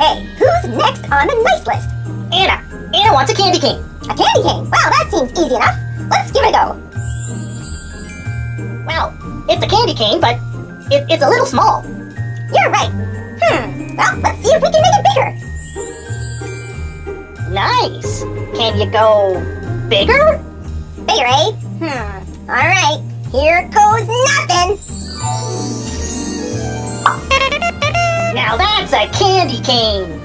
Okay, who's next on the nice list? Anna. Anna wants a candy cane. A candy cane? Well, that seems easy enough. Let's give it a go. Well, it's a candy cane, but it's a little small. You're right. Well, let's see if we can make it bigger. Nice. Can you go bigger? Bigger, eh? Alright, here goes nothing. Now that's a candy cane.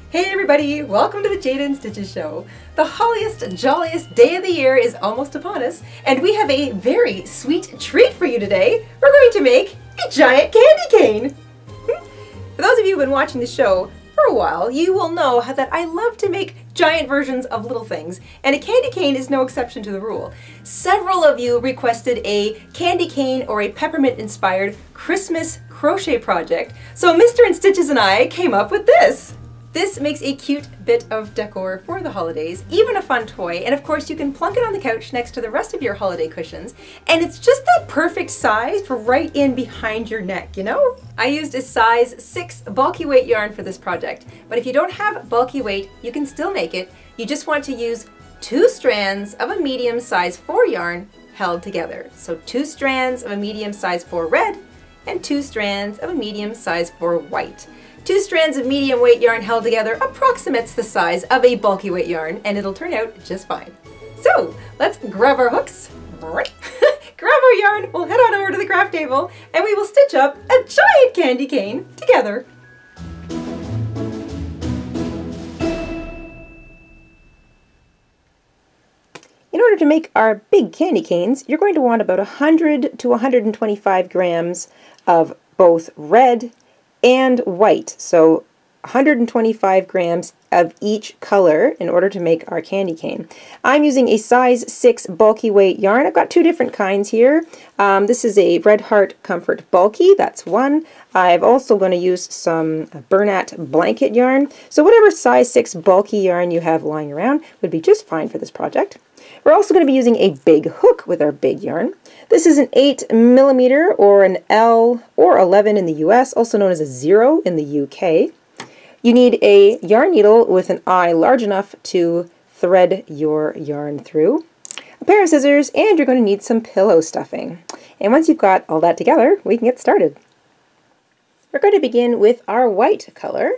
Hey everybody, welcome to the Jada and Stitches Show. The holliest, jolliest day of the year is almost upon us, and we have a very sweet treat for you today. We're going to make a giant candy cane. For those of you who've been watching the show for a while, you will know that I love to make giant versions of little things, and a candy cane is no exception to the rule. Several of you requested a candy cane or a peppermint-inspired Christmas crochet project, so Mr. and Stitches and I came up with this. This makes a cute bit of decor for the holidays, even a fun toy, and of course you can plunk it on the couch next to the rest of your holiday cushions, and it's just that perfect size for right in behind your neck, you know? I used a size 6 bulky weight yarn for this project, but if you don't have bulky weight, you can still make it. You just want to use 2 strands of a medium size 4 yarn held together. So 2 strands of a medium size 4 red, and 2 strands of a medium size 4 white. 2 strands of medium weight yarn held together approximates the size of a bulky weight yarn, and it'll turn out just fine. So let's grab our hooks, grab our yarn, we'll head on over to the craft table, and we will stitch up a giant candy cane together. In order to make our big candy canes, you're going to want about 100 to 125 grams of both red and white, so 125 grams of each color in order to make our candy cane. I'm using a size 6 bulky weight yarn. I've got 2 different kinds here. This is a Red Heart Comfort Bulky, that's one. I'm also going to use some Bernat blanket yarn. So whatever size 6 bulky yarn you have lying around would be just fine for this project. We're also going to be using a big hook with our big yarn. This is an 8mm or an L or 11 in the US, also known as a 0 in the UK. You need a yarn needle with an eye large enough to thread your yarn through, a pair of scissors, and you're going to need some pillow stuffing. And once you've got all that together, we can get started. We're going to begin with our white color,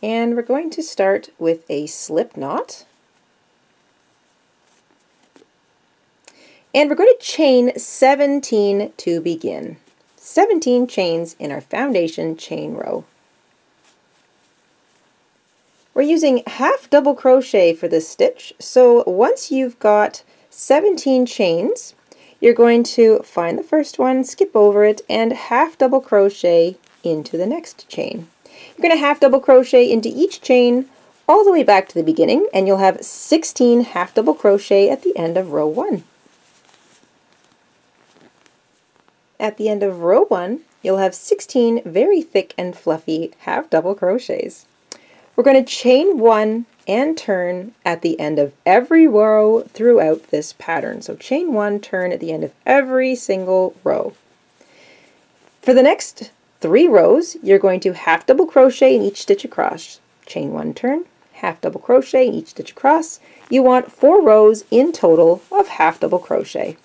and we're going to start with a slip knot. And we're going to chain 17 to begin. 17 chains in our foundation chain row. We're using half double crochet for this stitch, so once you've got 17 chains, you're going to find the first one, skip over it, and half double crochet into the next chain. You're going to half double crochet into each chain all the way back to the beginning, and you'll have 16 half double crochet at the end of row 1. At the end of row 1, you'll have 16 very thick and fluffy half double crochets. We're going to chain 1 and turn at the end of every row throughout this pattern. So chain 1, turn at the end of every single row. For the next 3 rows, you're going to half double crochet in each stitch across. Chain 1, turn, half double crochet in each stitch across. You want 4 rows in total of half double crochet.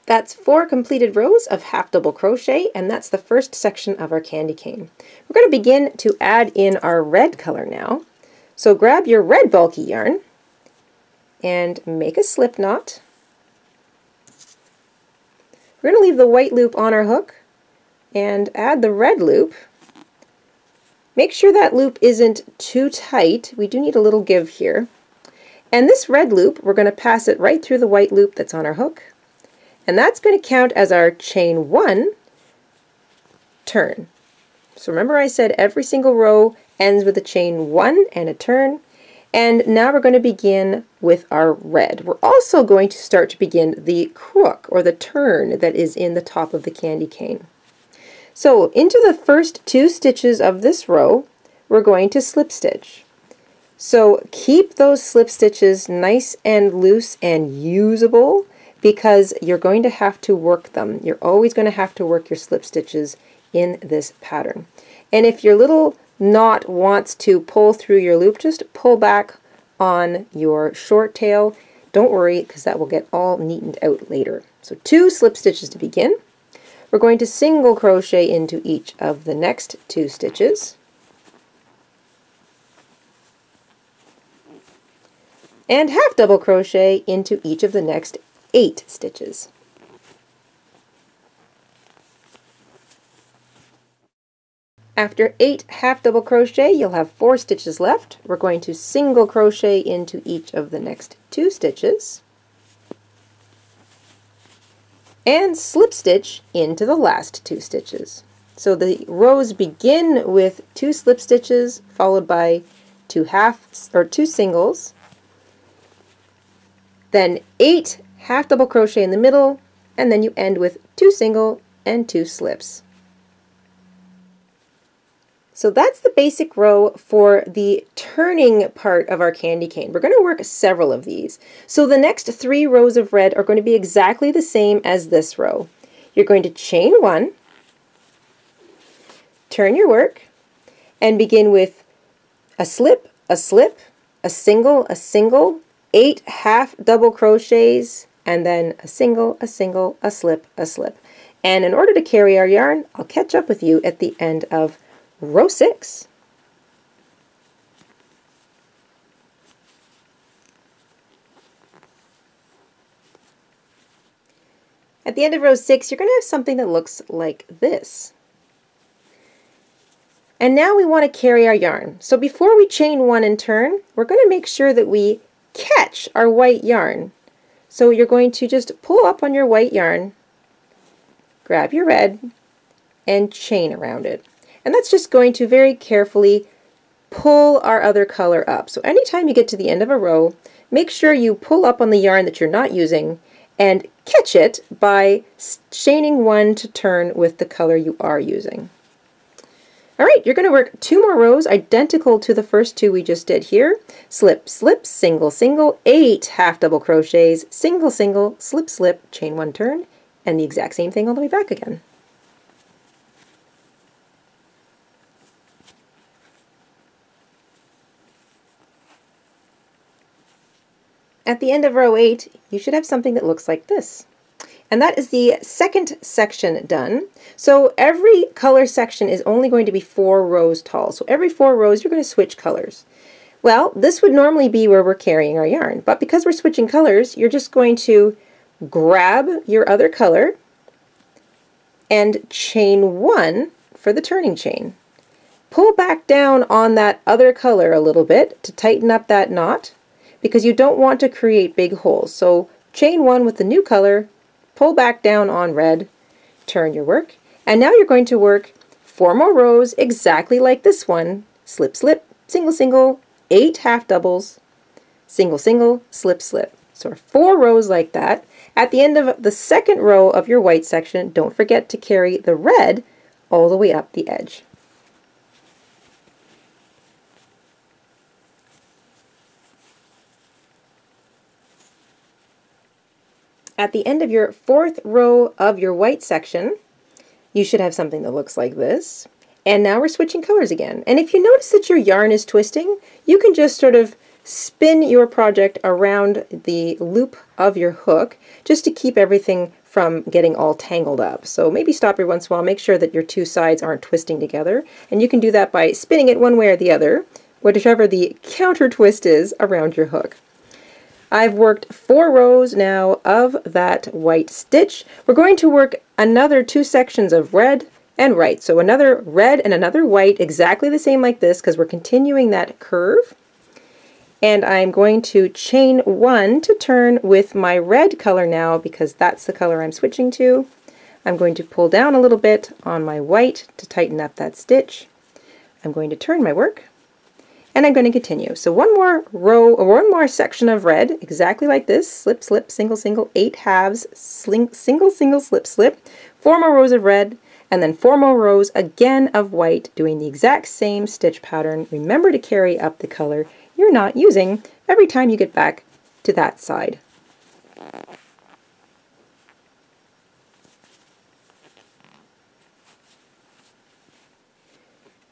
That's 4 completed rows of half double crochet, and that's the first section of our candy cane. We're going to begin to add in our red color now. So grab your red bulky yarn and make a slip knot. We're going to leave the white loop on our hook and add the red loop. Make sure that loop isn't too tight. We do need a little give here. And this red loop, we're going to pass it right through the white loop that's on our hook. And that's going to count as our chain 1 turn. So remember I said every single row ends with a chain 1 and a turn. And now we're going to begin with our red. We're also going to start to begin the crook or the turn that is in the top of the candy cane. So into the first 2 stitches of this row, we're going to slip stitch. So keep those slip stitches nice and loose and usable because you're going to have to work them. You're always going to have to work your slip stitches in this pattern. And if your little knot wants to pull through your loop, just pull back on your short tail. Don't worry, because that will get all neatened out later. So 2 slip stitches to begin. We're going to single crochet into each of the next 2 stitches. And half double crochet into each of the next 8 stitches. After 8 half double crochet, you'll have 4 stitches left. We're going to single crochet into each of the next 2 stitches and slip stitch into the last 2 stitches. So the rows begin with 2 slip stitches followed by 2 singles, then 8 half double crochet in the middle, and then you end with 2 single and 2 slips. So that's the basic row for the turning part of our candy cane. We're going to work several of these. So the next 3 rows of red are going to be exactly the same as this row. You're going to chain 1, turn your work, and begin with a slip, a slip, a single, 8 half double crochets, and then a single, a slip, a slip. And in order to carry our yarn, I'll catch up with you at the end of row 6. At the end of row 6, you're going to have something that looks like this. And now we want to carry our yarn. So before we chain 1 and turn, we're going to make sure that we catch our white yarn. So you're going to just pull up on your white yarn, grab your red, and chain around it. And that's just going to very carefully pull our other color up. So anytime you get to the end of a row, make sure you pull up on the yarn that you're not using and catch it by chaining 1 to turn with the color you are using. Alright, you're going to work 2 more rows identical to the first 2 we just did here. Slip, slip, single, 8 half double crochets, single, slip, slip, chain 1 turn, and the exact same thing all the way back again. At the end of row 8, you should have something that looks like this. And that is the second section done. So every color section is only going to be 4 rows tall. So every 4 rows, you're going to switch colors. Well, this would normally be where we're carrying our yarn, but because we're switching colors, you're just going to grab your other color and chain 1 for the turning chain. Pull back down on that other color a little bit to tighten up that knot, because you don't want to create big holes. So chain 1 with the new color, pull back down on red, turn your work, and now you're going to work 4 more rows exactly like this one. Slip, slip, single, 8 half doubles, single, slip, slip. So 4 rows like that. At the end of the second row of your white section, don't forget to carry the red all the way up the edge. At the end of your 4th row of your white section, you should have something that looks like this. And now we're switching colors again. And if you notice that your yarn is twisting, you can just sort of spin your project around the loop of your hook just to keep everything from getting all tangled up. So maybe stop every once in a while, make sure that your 2 sides aren't twisting together. And you can do that by spinning it one way or the other, whichever the counter twist is around your hook. I've worked 4 rows now of that white stitch. We're going to work another 2 sections of red and white. So another red and another white, exactly the same like this, because we're continuing that curve. And I'm going to chain 1 to turn with my red color now, because that's the color I'm switching to. I'm going to pull down a little bit on my white to tighten up that stitch. I'm going to turn my work. And I'm going to continue. So 1 more row, or 1 more section of red, exactly like this. Slip, slip, single, 8 halves, single, slip, slip. 4 more rows of red, and then 4 more rows again of white, doing the exact same stitch pattern. Remember to carry up the color you're not using every time you get back to that side.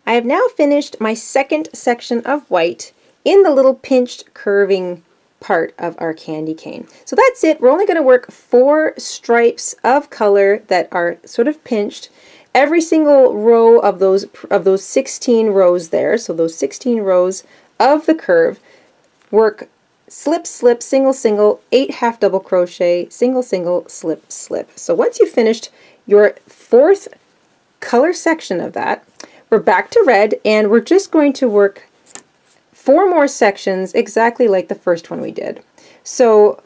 I have now finished my second section of white in the little pinched curving part of our candy cane. So that's it. We're only going to work 4 stripes of color that are sort of pinched. Every single row of those 16 rows there, so those 16 rows of the curve, work slip, slip, single, single, 8 half double crochet, single, single, slip, slip. So once you've finished your 4th color section of that, we're back to red, and we're just going to work 4 more sections exactly like the first one we did. So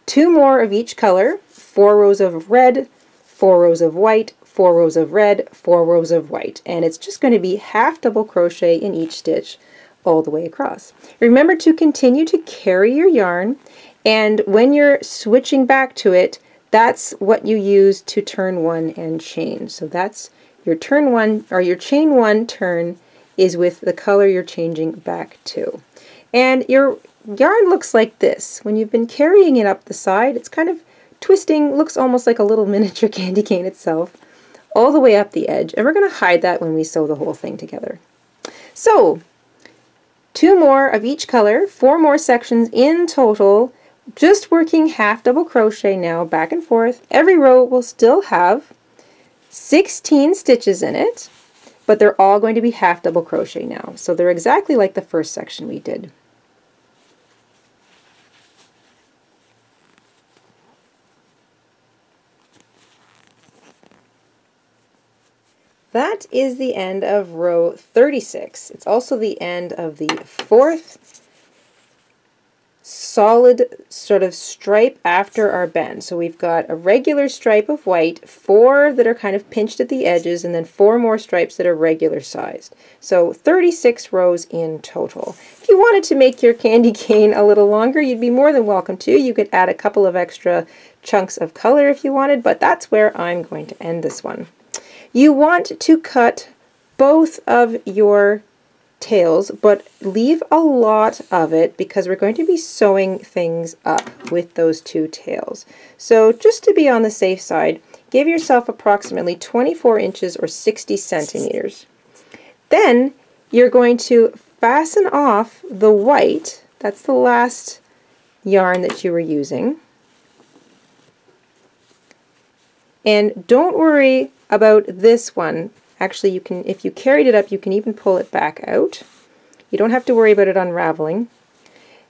2 more of each color, 4 rows of red, 4 rows of white, 4 rows of red, 4 rows of white, and it's just going to be half double crochet in each stitch all the way across. Remember to continue to carry your yarn, and when you're switching back to it, that's what you use to turn 1 and chain. So that's your turn 1, or your chain 1 turn is with the color you're changing back to. And your yarn looks like this. When you've been carrying it up the side, it's kind of twisting, looks almost like a little miniature candy cane itself, all the way up the edge. And we're going to hide that when we sew the whole thing together. So 2 more of each color, 4 more sections in total, just working half double crochet now back and forth. Every row will still have 16 stitches in it, but they're all going to be half double crochet now. So they're exactly like the first section we did. That is the end of row 36. It's also the end of the 4th solid sort of stripe after our bend. So we've got a regular stripe of white, 4 that are kind of pinched at the edges, and then 4 more stripes that are regular sized. So 36 rows in total. If you wanted to make your candy cane a little longer, you'd be more than welcome to. You could add a couple of extra chunks of color if you wanted, but that's where I'm going to end this one. You want to cut both of your tails, but leave a lot of it because we're going to be sewing things up with those 2 tails. So just to be on the safe side, give yourself approximately 24 inches or 60 centimeters. Then you're going to fasten off the white, that's the last yarn that you were using. And don't worry about this one. Actually, you can, if you carried it up, you can even pull it back out. You don't have to worry about it unraveling.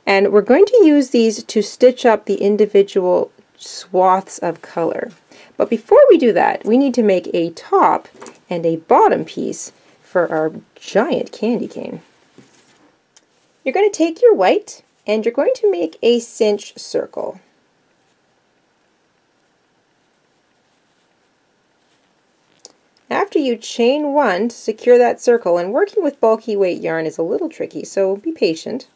And we're going to use these to stitch up the individual swaths of color. But before we do that, we need to make a top and a bottom piece for our giant candy cane. You're going to take your white and you're going to make a cinch circle. After you chain 1 to secure that circle, and working with bulky weight yarn is a little tricky, so be patient.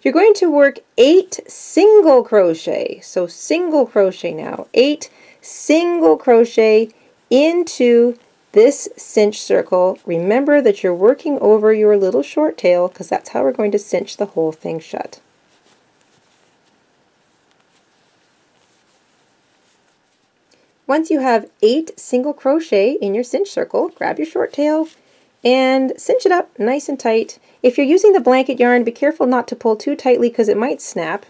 You're going to work 8 single crochet, so single crochet now, 8 single crochet into this cinch circle. Remember that you're working over your little short tail because that's how we're going to cinch the whole thing shut. Once you have 8 single crochet in your cinch circle, grab your short tail and cinch it up nice and tight. If you're using the blanket yarn, be careful not to pull too tightly because it might snap.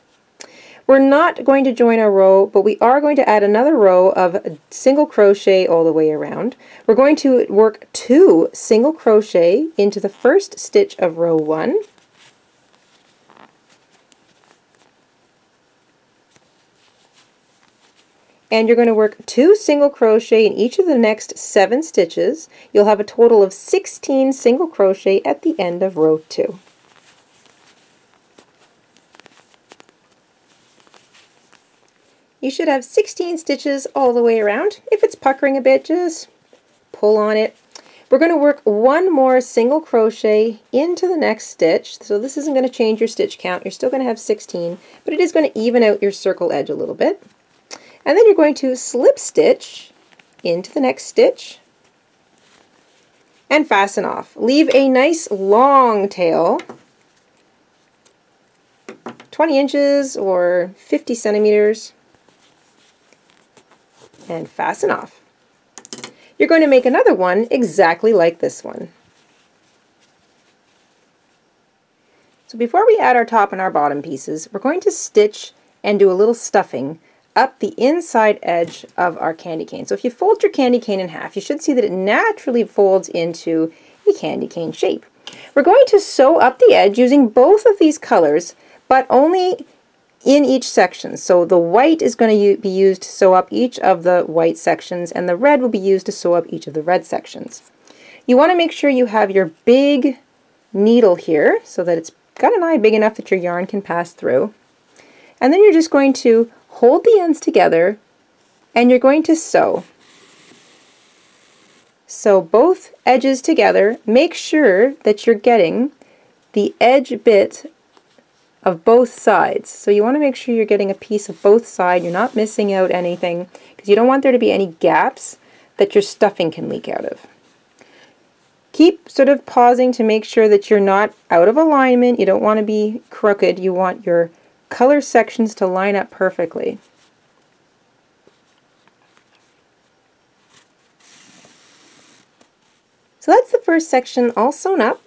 We're not going to join our row, but we are going to add another row of single crochet all the way around. We're going to work 2 single crochet into the first stitch of row 1. And you're going to work 2 single crochet in each of the next 7 stitches. You'll have a total of 16 single crochet at the end of row 2. You should have 16 stitches all the way around. If it's puckering a bit, just pull on it. We're going to work 1 more single crochet into the next stitch. So this isn't going to change your stitch count. You're still going to have 16, but it is going to even out your circle edge a little bit. And then you're going to slip stitch into the next stitch and fasten off. Leave a nice long tail 20 inches or 50 centimeters, and fasten off. You're going to make another one exactly like this one. So before we add our top and our bottom pieces, we're going to stitch and do a little stuffing up the inside edge of our candy cane. So if you fold your candy cane in half, you should see that it naturally folds into a candy cane shape. We're going to sew up the edge using both of these colors, but only in each section. So the white is going to be used to sew up each of the white sections, and the red will be used to sew up each of the red sections. You want to make sure you have your big needle here so that it's got an eye big enough that your yarn can pass through. And then you're just going to hold the ends together and you're going to sew. Sew both edges together. Make sure that you're getting the edge bit of both sides. So you want to make sure you're getting a piece of both sides. You're not missing out anything because you don't want there to be any gaps that your stuffing can leak out of. Keep sort of pausing to make sure that you're not out of alignment. You don't want to be crooked. You want your color sections to line up perfectly. So that's the first section all sewn up.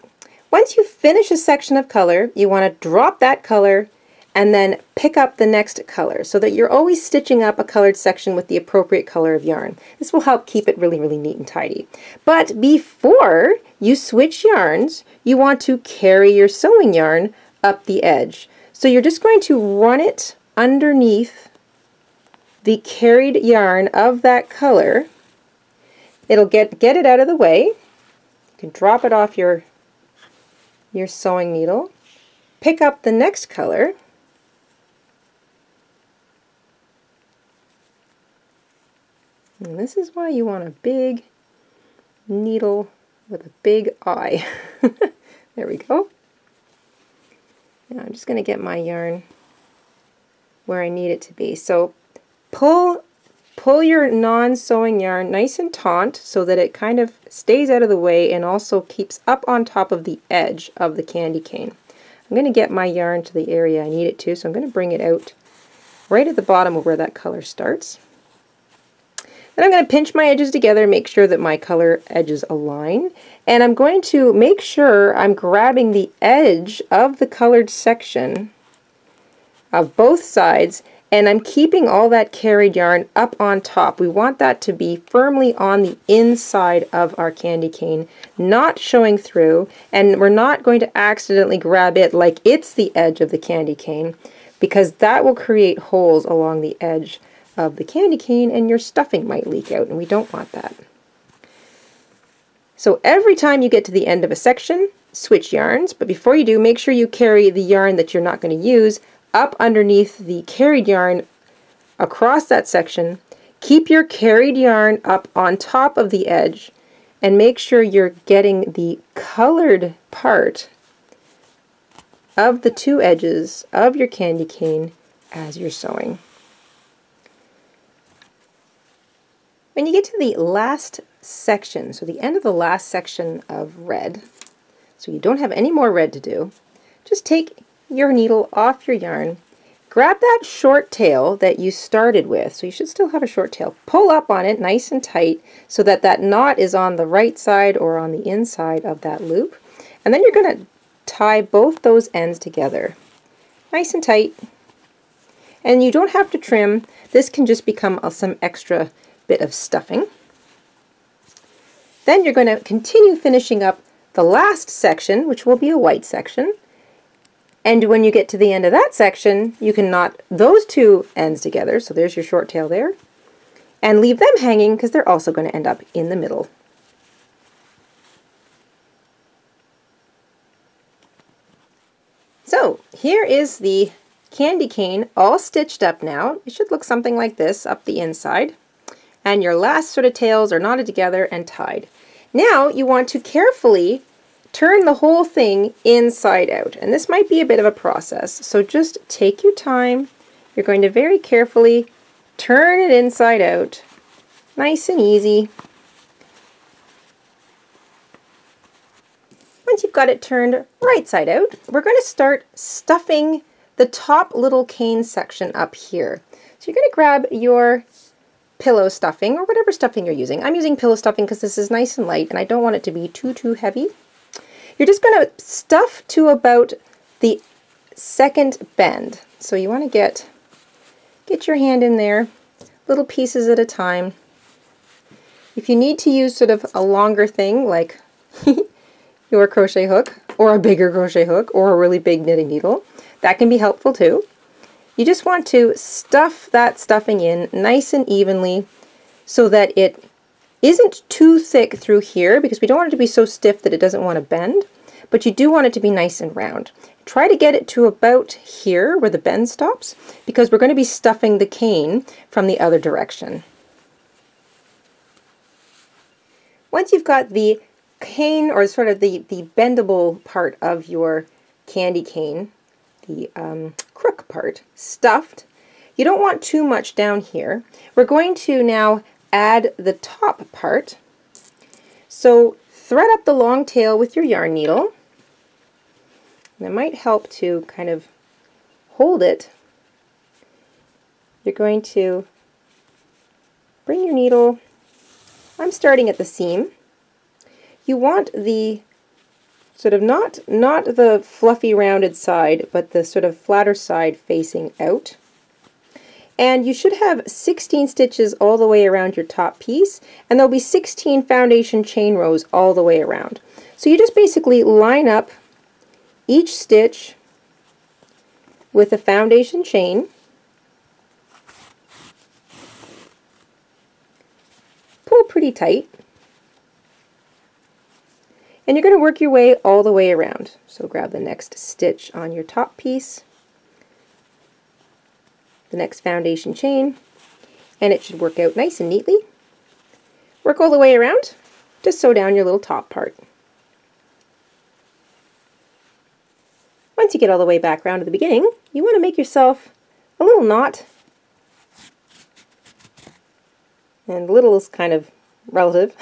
Once you finish a section of color, you want to drop that color and then pick up the next color so that you're always stitching up a colored section with the appropriate color of yarn. This will help keep it really, really neat and tidy. But before you switch yarns, you want to carry your sewing yarn up the edge. So you're just going to run it underneath the carried yarn of that color. It'll get it out of the way. You can drop it off your sewing needle. Pick up the next color. And this is why you want a big needle with a big eye. There we go. Now I'm just going to get my yarn where I need it to be. So pull your non-sewing yarn nice and taut so that it kind of stays out of the way and also keeps up on top of the edge of the candy cane. I'm going to get my yarn to the area I need it to, so I'm going to bring it out right at the bottom of where that color starts. Then I'm going to pinch my edges together, make sure that my color edges align, and I'm going to make sure I'm grabbing the edge of the colored section of both sides, and I'm keeping all that carried yarn up on top. We want that to be firmly on the inside of our candy cane, not showing through, and we're not going to accidentally grab it like it's the edge of the candy cane, because that will create holes along the edge of the candy cane and your stuffing might leak out, and we don't want that. So every time you get to the end of a section, switch yarns, but before you do, make sure you carry the yarn that you're not going to use up underneath the carried yarn across that section. Keep your carried yarn up on top of the edge and make sure you're getting the colored part of the two edges of your candy cane as you're sewing. When you get to the last section, so the end of the last section of red, so you don't have any more red to do, just take your needle off your yarn, grab that short tail that you started with, so you should still have a short tail, pull up on it nice and tight so that that knot is on the right side or on the inside of that loop, and then you're going to tie both those ends together nice and tight, and you don't have to trim. This can just become some extra bit of stuffing. Then you're going to continue finishing up the last section, which will be a white section. And when you get to the end of that section, you can knot those two ends together, so there's your short tail there, and leave them hanging because they're also going to end up in the middle. So here is the candy cane all stitched up now. It should look something like this up the inside. And your last sort of tails are knotted together and tied. Now you want to carefully turn the whole thing inside out. And this might be a bit of a process, so just take your time. You're going to very carefully turn it inside out. Nice and easy. Once you've got it turned right side out, we're going to start stuffing the top little cane section up here. So you're going to grab your pillow stuffing or whatever stuffing you're using. I'm using pillow stuffing because this is nice and light and I don't want it to be too heavy. You're just going to stuff to about the second bend. So you want to get your hand in there, little pieces at a time. If you need to use sort of a longer thing like your crochet hook or a bigger crochet hook or a really big knitting needle, that can be helpful too. You just want to stuff that stuffing in nice and evenly so that it isn't too thick through here, because we don't want it to be so stiff that it doesn't want to bend, but you do want it to be nice and round. Try to get it to about here where the bend stops, because we're going to be stuffing the cane from the other direction. Once you've got the cane, or sort of the bendable part of your candy cane, the crook part, stuffed, you don't want too much down here. We're going to now add the top part. So thread up the long tail with your yarn needle. And it might help to kind of hold it. You're going to bring your needle, I'm starting at the seam. You want the sort of not the fluffy rounded side, but the sort of flatter side facing out. And you should have 16 stitches all the way around your top piece, and there'll be 16 foundation chain rows all the way around. So you just basically line up each stitch with a foundation chain. Pull pretty tight. And you're going to work your way all the way around. So grab the next stitch on your top piece, the next foundation chain, and it should work out nice and neatly. Work all the way around to sew down your little top part. Once you get all the way back around to the beginning, you want to make yourself a little knot. And little is kind of relative,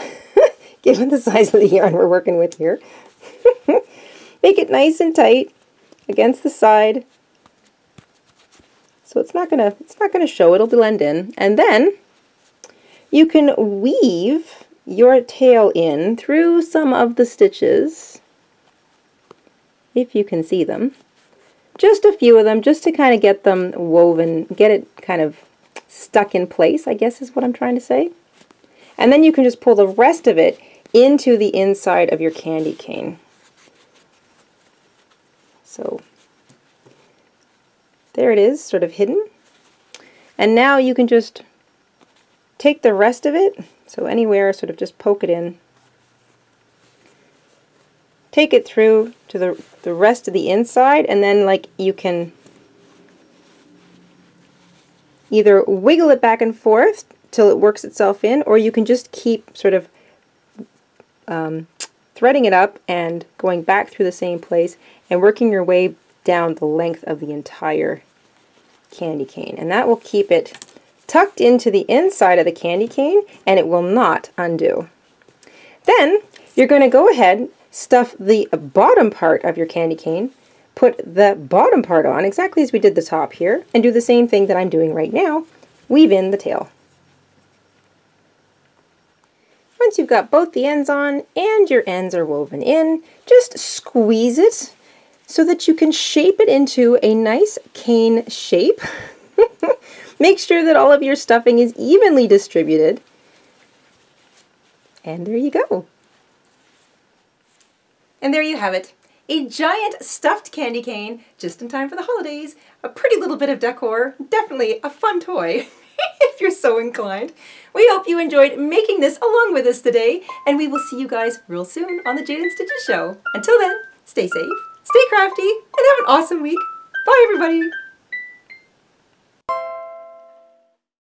given the size of the yarn we're working with here. Make it nice and tight against the side, so it's not gonna show. It'll blend in, and then you can weave your tail in through some of the stitches, if you can see them. Just a few of them, just to kind of get them woven, get it kind of stuck in place, I guess is what I'm trying to say. And then you can just pull the rest of it into the inside of your candy cane. So there it is, sort of hidden. And now you can just take the rest of it, so anywhere, sort of just poke it in. Take it through to the rest of the inside, and then like you can either wiggle it back and forth till it works itself in, or you can just keep sort of threading it up and going back through the same place and working your way down the length of the entire candy cane. And that will keep it tucked into the inside of the candy cane, and it will not undo. Then you're going to go ahead, stuff the bottom part of your candy cane, put the bottom part on exactly as we did the top here, and do the same thing that I'm doing right now, weave in the tail. Once you've got both the ends on and your ends are woven in, just squeeze it so that you can shape it into a nice cane shape. Make sure that all of your stuffing is evenly distributed. And there you go. And there you have it. A giant stuffed candy cane, just in time for the holidays. A pretty little bit of decor, definitely a fun toy, if you're so inclined. We hope you enjoyed making this along with us today, and we will see you guys real soon on the Jade and Stitches show. Until then, stay safe, stay crafty, and have an awesome week. Bye everybody!